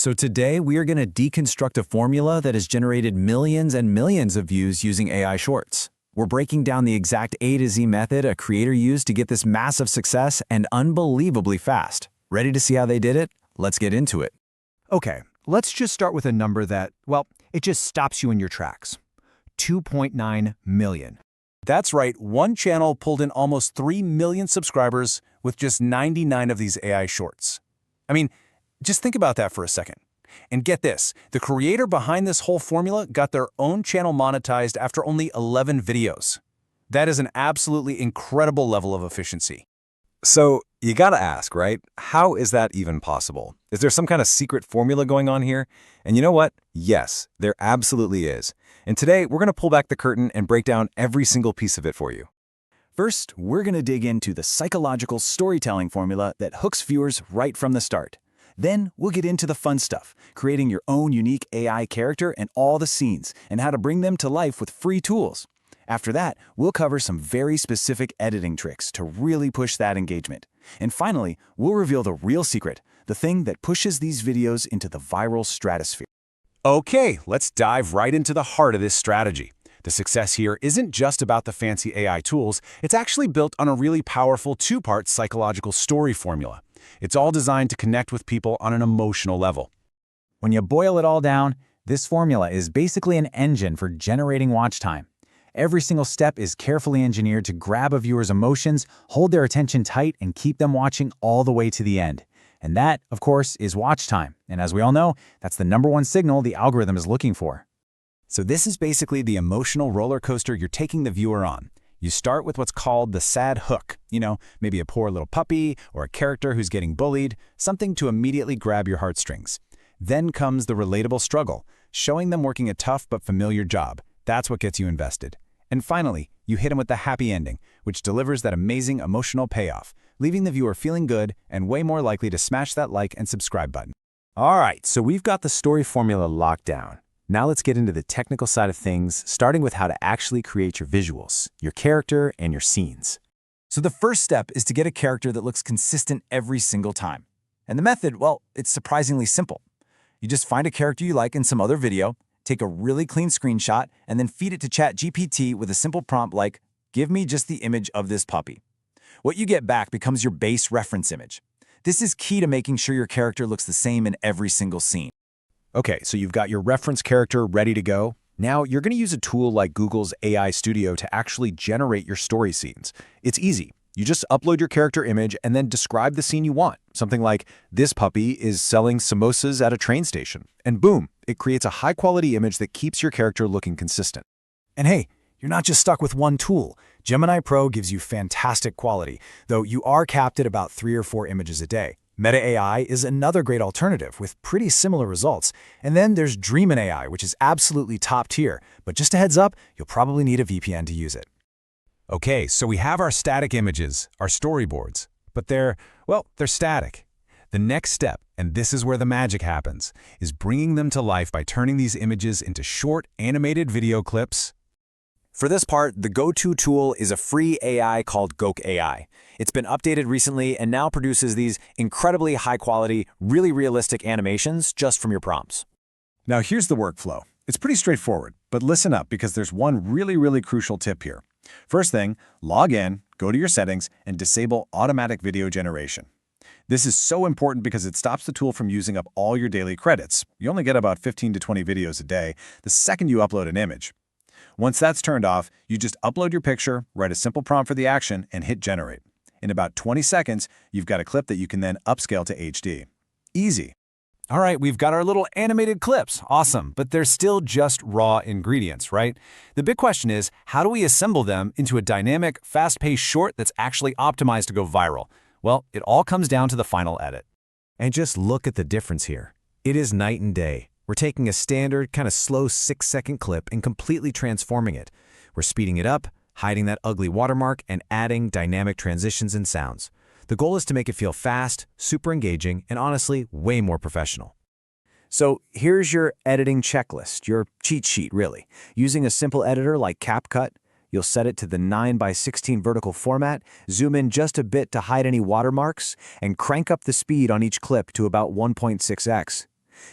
So today we are going to deconstruct a formula that has generated millions and millions of views using AI Shorts. We're breaking down the exact A to Z method a creator used to get this massive success and unbelievably fast. Ready to see how they did it? Let's get into it. Okay, let's just start with a number that, well, it just stops you in your tracks. 2.9 million. That's right, one channel pulled in almost 3 million subscribers with just 99 of these AI Shorts. I mean, just think about that for a second. And get this, the creator behind this whole formula got their own channel monetized after only 11 videos. That is an absolutely incredible level of efficiency. So you gotta ask, right? How is that even possible? Is there some kind of secret formula going on here? And you know what? Yes, there absolutely is. And today we're gonna pull back the curtain and break down every single piece of it for you. First, we're going to dig into the psychological storytelling formula that hooks viewers right from the start. Then we'll get into the fun stuff, creating your own unique AI character and all the scenes, and how to bring them to life with free tools. After that, we'll cover some very specific editing tricks to really push that engagement. And finally, we'll reveal the real secret, the thing that pushes these videos into the viral stratosphere. Okay, let's dive right into the heart of this strategy. The success here isn't just about the fancy AI tools, it's actually built on a really powerful two-part psychological story formula. It's all designed to connect with people on an emotional level. When you boil it all down, this formula is basically an engine for generating watch time. Every single step is carefully engineered to grab a viewer's emotions, hold their attention tight, and keep them watching all the way to the end. And that, of course, is watch time. And as we all know, that's the #1 signal the algorithm is looking for. So this is basically the emotional roller coaster you're taking the viewer on. You start with what's called the sad hook. Maybe a poor little puppy or a character who's getting bullied, something to immediately grab your heartstrings. Then comes the relatable struggle, showing them working a tough but familiar job. That's what gets you invested. And finally, you hit them with the happy ending, which delivers that amazing emotional payoff, leaving the viewer feeling good and way more likely to smash that like and subscribe button. All right, so we've got the story formula locked down. Now let's get into the technical side of things, starting with how to actually create your visuals, your character, and your scenes. So the first step is to get a character that looks consistent every single time. And the method, well, it's surprisingly simple. You just find a character you like in some other video, take a really clean screenshot, and then feed it to ChatGPT with a simple prompt like, "Give me just the image of this puppy." What you get back becomes your base reference image. This is key to making sure your character looks the same in every single scene. Okay, so you've got your reference character ready to go. Now you're going to use a tool like Google's AI Studio to actually generate your story scenes. It's easy. You just upload your character image and then describe the scene you want. Something like, "This puppy is selling samosas at a train station." And boom, it creates a high-quality image that keeps your character looking consistent. And hey, you're not just stuck with one tool. Gemini Pro gives you fantastic quality, though you are capped at about 3 or 4 images a day. Meta AI is another great alternative with pretty similar results. And then there's Dreamin AI, which is absolutely top tier. But just a heads up, you'll probably need a VPN to use it. Okay, so we have our static images, our storyboards, but they're static. The next step, and this is where the magic happens, is bringing them to life by turning these images into short animated video clips. For this part, the go-to tool is a free AI called Goke AI. It's been updated recently and now produces these incredibly high-quality, really realistic animations just from your prompts. Now here's the workflow. It's pretty straightforward, but listen up because there's one really crucial tip here. First thing, log in, go to your settings, and disable automatic video generation. This is so important because it stops the tool from using up all your daily credits. You only get about 15 to 20 videos a day the second you upload an image. Once that's turned off, you just upload your picture, write a simple prompt for the action, and hit generate. In about 20 seconds, you've got a clip that you can then upscale to HD. Easy. All right, we've got our little animated clips. Awesome, but they're still just raw ingredients, right? The big question is, how do we assemble them into a dynamic, fast-paced short that's actually optimized to go viral? Well, it all comes down to the final edit. And just look at the difference here. It is night and day. We're taking a standard, kind of slow 6-second clip and completely transforming it. We're speeding it up, hiding that ugly watermark, and adding dynamic transitions and sounds. The goal is to make it feel fast, super engaging, and honestly, way more professional. So here's your editing checklist, your cheat sheet really. Using a simple editor like CapCut, you'll set it to the 9:16 vertical format, zoom in just a bit to hide any watermarks, and crank up the speed on each clip to about 1.6x.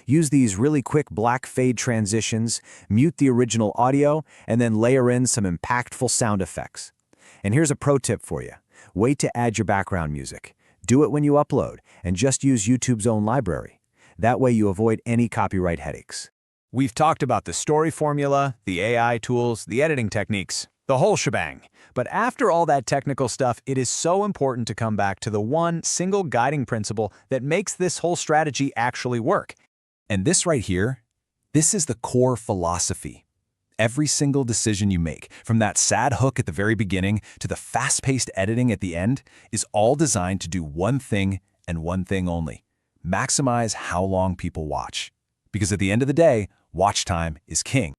Use these really quick black fade transitions, mute the original audio, and then layer in some impactful sound effects. And here's a pro tip for you. Wait to add your background music. Do it when you upload, and just use YouTube's own library. That way you avoid any copyright headaches. We've talked about the story formula, the AI tools, the editing techniques, the whole shebang. But after all that technical stuff, it is so important to come back to the one single guiding principle that makes this whole strategy actually work. And this right here, this is the core philosophy. Every single decision you make, from that sad hook at the very beginning to the fast-paced editing at the end, is all designed to do one thing and one thing only: maximize how long people watch. Because at the end of the day, watch time is king.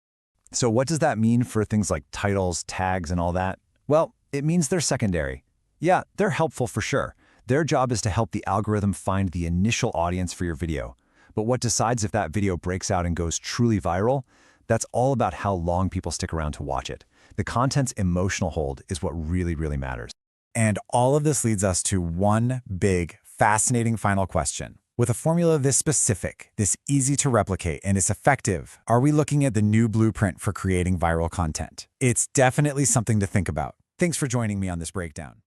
So what does that mean for things like titles, tags, and all that? Well, it means they're secondary. Yeah, they're helpful for sure. Their job is to help the algorithm find the initial audience for your video. But what decides if that video breaks out and goes truly viral? That's all about how long people stick around to watch it. The content's emotional hold is what really, really matters. And all of this leads us to one big, fascinating final question. With a formula this specific, this easy to replicate, and this effective, are we looking at the new blueprint for creating viral content? It's definitely something to think about. Thanks for joining me on this breakdown.